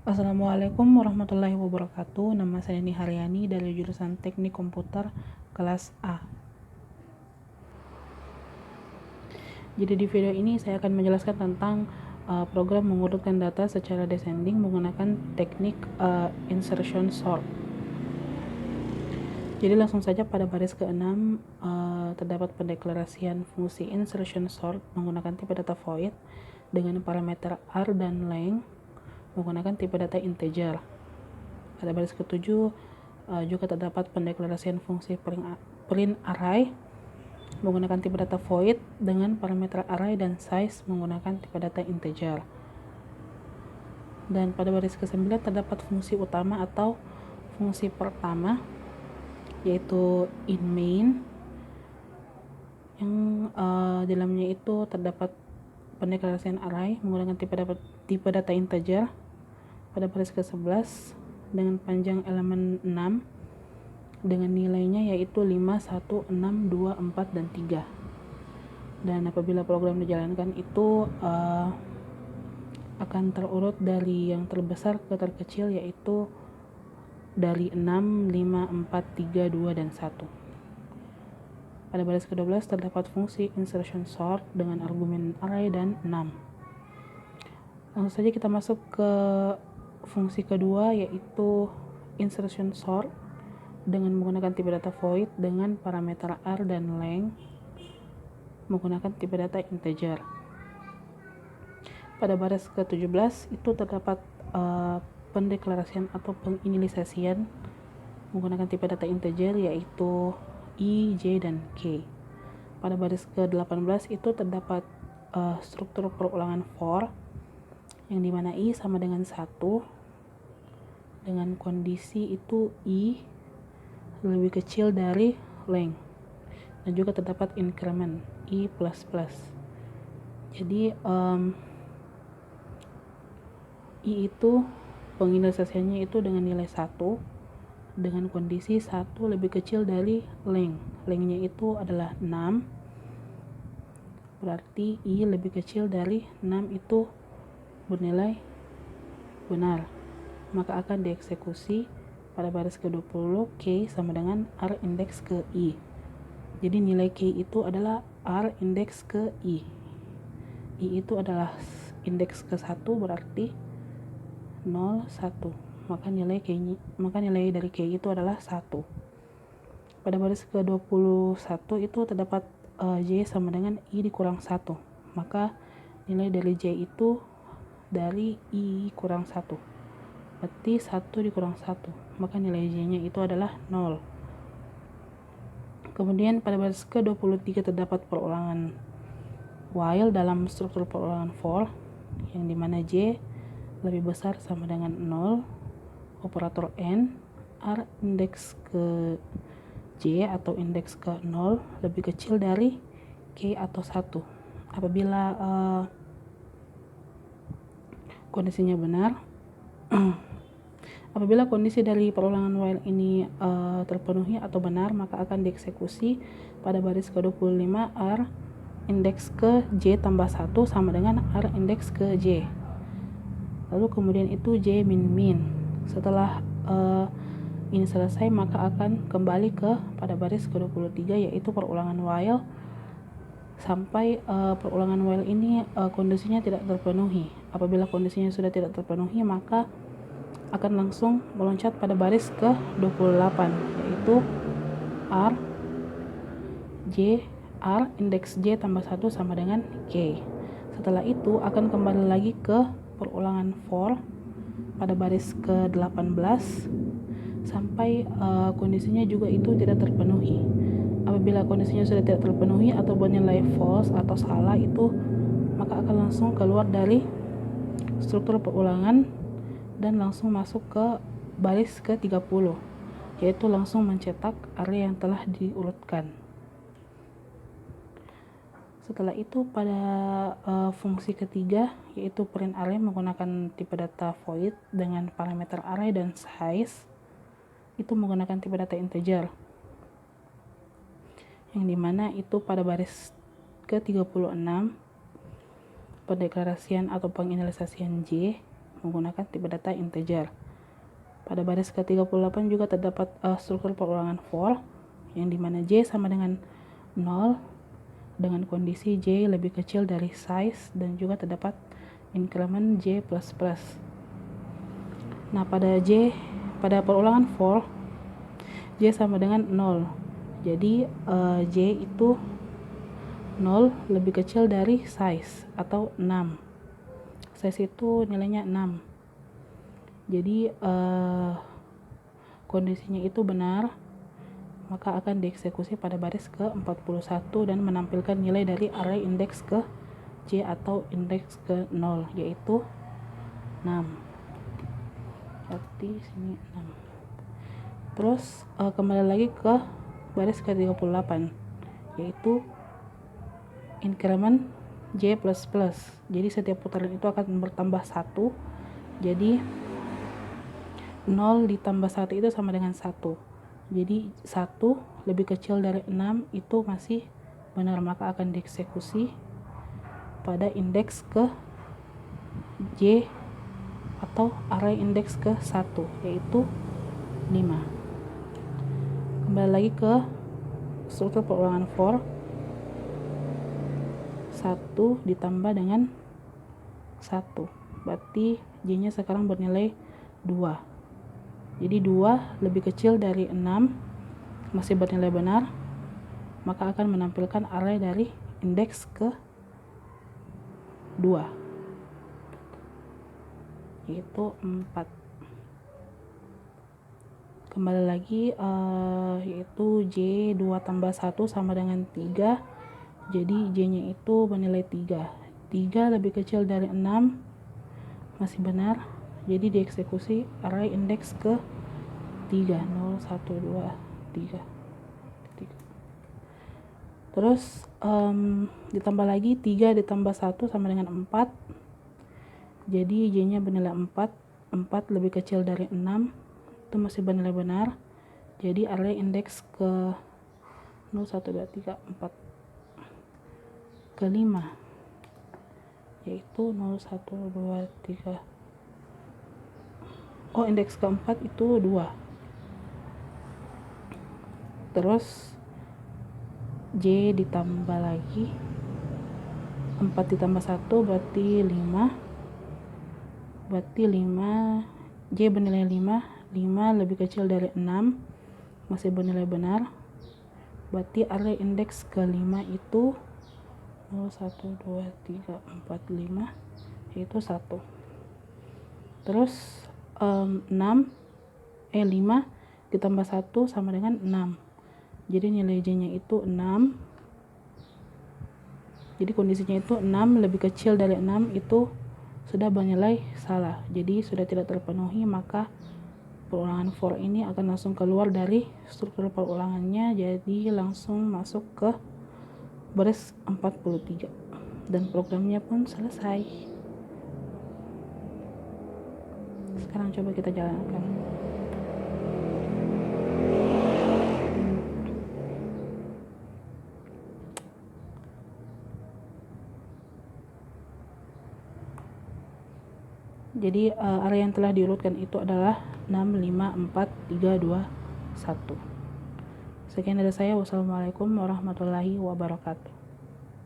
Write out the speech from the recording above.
Assalamualaikum warahmatullahi wabarakatuh. Nama saya Nini Haryani dari jurusan Teknik Komputer kelas A. Jadi di video ini saya akan menjelaskan tentang program mengurutkan data secara descending menggunakan teknik insertion sort. Jadi langsung saja pada baris ke-6 terdapat pendeklarasian fungsi insertion sort menggunakan tipe data void dengan parameter r dan length menggunakan tipe data integer. Pada baris ke-7 juga terdapat pendeklarasian fungsi print array menggunakan tipe data void dengan parameter array dan size menggunakan tipe data integer. Dan pada baris ke-9 terdapat fungsi utama atau fungsi pertama, yaitu in main, yang dalamnya itu terdapat pendeklarasian array menggunakan tipe data integer pada baris ke-11 dengan panjang elemen 6 dengan nilainya yaitu 5, 1, 6, 2, 4, dan 3. Dan apabila program dijalankan itu akan terurut dari yang terbesar ke terkecil, yaitu dari 6, 5, 4, 3, 2, dan 1. Pada baris ke-12 terdapat fungsi insertion sort dengan argumen array dan 6. Langsung saja kita masuk ke fungsi kedua, yaitu insertion sort dengan menggunakan tipe data void dengan parameter r dan length menggunakan tipe data integer. Pada baris ke-17 itu terdapat pendeklarasian atau penginisiasian menggunakan tipe data integer, yaitu i, j, dan k. Pada baris ke-18 itu terdapat struktur perulangan for yang dimana i sama dengan 1 dengan kondisi itu i lebih kecil dari length, dan juga terdapat increment i++. Jadi i itu penginisiasiannya itu dengan nilai 1 dengan kondisi 1 lebih kecil dari lengthnya itu adalah 6, berarti i lebih kecil dari 6 itu bernilai benar, maka akan dieksekusi pada baris ke-20 k sama dengan r indeks ke i. Jadi nilai k itu adalah r indeks ke i. I itu adalah indeks ke 1, berarti 0, 1. Maka nilai dari k itu adalah 1. Pada baris ke-21 itu terdapat j sama dengan i dikurang 1. Maka nilai dari j itu dari i kurang 1, berarti 1 dikurang 1, maka nilai j nya itu adalah 0. Kemudian pada baris ke-23 terdapat perulangan while dalam struktur perulangan for yang dimana j lebih besar sama dengan 0, operator n, r indeks ke j atau indeks ke 0 lebih kecil dari k atau 1. Apabila kondisinya benar, apabila kondisi dari perulangan while ini terpenuhi atau benar, maka akan dieksekusi pada baris ke-25 r indeks ke j tambah 1 sama dengan r indeks ke j. Lalu kemudian itu j min. Setelah ini selesai, maka akan kembali ke pada baris ke-23, yaitu perulangan while sampai perulangan while ini kondisinya tidak terpenuhi. Apabila kondisinya sudah tidak terpenuhi, maka akan langsung meloncat pada baris ke-28, yaitu r indeks j tambah 1 sama dengan k. Setelah itu akan kembali lagi ke perulangan for pada baris ke-18 sampai kondisinya juga itu tidak terpenuhi. Apabila kondisinya sudah tidak terpenuhi atau bernilai false atau salah itu, maka akan langsung keluar dari struktur perulangan dan langsung masuk ke baris ke-30, yaitu langsung mencetak array yang telah diurutkan. Setelah itu pada fungsi ketiga, yaitu print array menggunakan tipe data void dengan parameter array dan size itu menggunakan tipe data integer, yang dimana itu pada baris ke-36 pendeklarasian atau penginisiasian j menggunakan tipe data integer. Pada baris ke-38 juga terdapat struktur perulangan for yang dimana J sama dengan 0 dengan kondisi J lebih kecil dari size, dan juga terdapat increment J++. Nah, pada perulangan for J sama dengan 0. Jadi J itu 0 lebih kecil dari size atau 6. Size itu nilainya 6. Jadi kondisinya itu benar, maka akan dieksekusi pada baris ke-41 dan menampilkan nilai dari array indeks ke J atau indeks ke 0, yaitu 6. Berarti sini 6. Terus kembali lagi ke baris ke-38, yaitu increment J++. Jadi setiap putaran itu akan bertambah 1. Jadi 0 ditambah 1 itu sama dengan 1. Jadi 1 lebih kecil dari 6 itu masih benar, maka akan dieksekusi pada indeks ke J atau array indeks ke 1, yaitu 5. Kembali lagi ke struktur perulangan for. 1 ditambah dengan 1, berarti J nya sekarang bernilai 2. Jadi 2 lebih kecil dari 6 masih bernilai benar, maka akan menampilkan array dari indeks ke 2, yaitu 4. Kembali lagi yaitu J 2 tambah 1 sama dengan 3. Jadi J nya itu bernilai 3. 3 lebih kecil dari 6 masih benar, jadi dieksekusi array indeks ke 3, 0, 1, 2, 3. Terus ditambah lagi 3 ditambah 1 sama dengan 4. Jadi J nya bernilai 4. 4 lebih kecil dari 6 itu masih bernilai benar, jadi array indeks ke 0, 1, 2, 3, 4 ke 5, yaitu 0, 1, 2, 3. Indeks keempat itu 2. Terus J ditambah lagi 4 ditambah 1 berarti 5. Berarti 5, J bernilai 5. 5 lebih kecil dari 6 masih bernilai benar, berarti array indeks ke 5 itu 0, 1, 2, 3, 4, 5, yaitu 1. Terus 5 ditambah 1 sama dengan 6. Jadi nilai J nya itu 6. Jadi kondisinya itu 6 lebih kecil dari 6 itu sudah bernilai salah, jadi sudah tidak terpenuhi, maka perulangan for ini akan langsung keluar dari struktur perulangannya, jadi langsung masuk ke baris 43 dan programnya pun selesai. Sekarang coba kita jalankan. Jadi array yang telah diurutkan itu adalah 6, 5, 4, 3, 2, 1. Sekian dari saya. Wassalamualaikum warahmatullahi wabarakatuh.